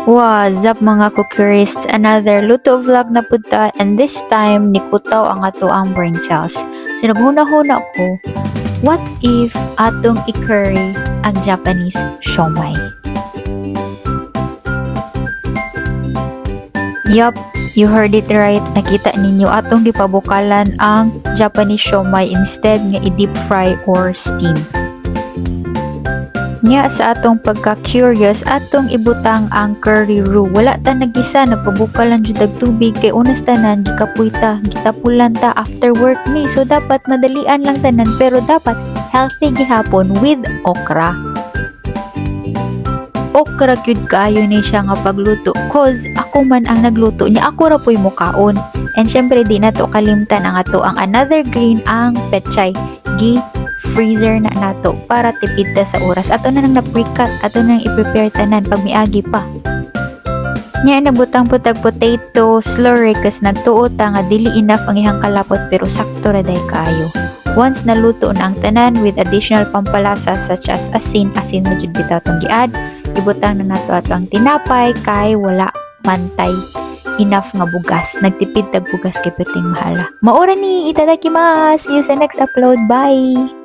What's up mga cookerists? Another luto vlog na punta, and this time nikutaw ang ato ang brain cells. So naghuna-huna ko, what if atong i-curry ang Japanese siomai? Yup, you heard it right. Nakita ninyo atong gipabukalan ang Japanese siomai instead nga i-deep fry or steam. Nya sa atong pagka-curious, atong ibutang ang curry roux. Wala ta nagisa, nagpabukalan jud og tubig kay unas tanan gikapoy ta, gitapulan ta after work ni. So dapat madalian lang tanan pero dapat healthy gihapon with okra. Okra gyud kaayo ni siya nga pagluto cause ako man ang nagluto niya, ako ra po'y mukaon. And syempre di nato kalimtan ang ato ang another green, ang pechay. Freezer na nato para tipid ta sa oras. Ato na nang na-pre-cut, ato nang i-prepare tanan pag miagi pa. Nya nabutang putag potato slurry kas nagtuo ta nga dili enough ang ihang kalapot pero sakto ra day kaayo. Once naluto na ang tanan with additional pampalasa such as asin mo jud bitaw tong giad, ibutang na nato ato ang tinapay kay wala mantay enough nga bugas. Nagtipid tag bugas kay perting mahala. Maura ni, itadakimasu. See you sa next upload. Bye!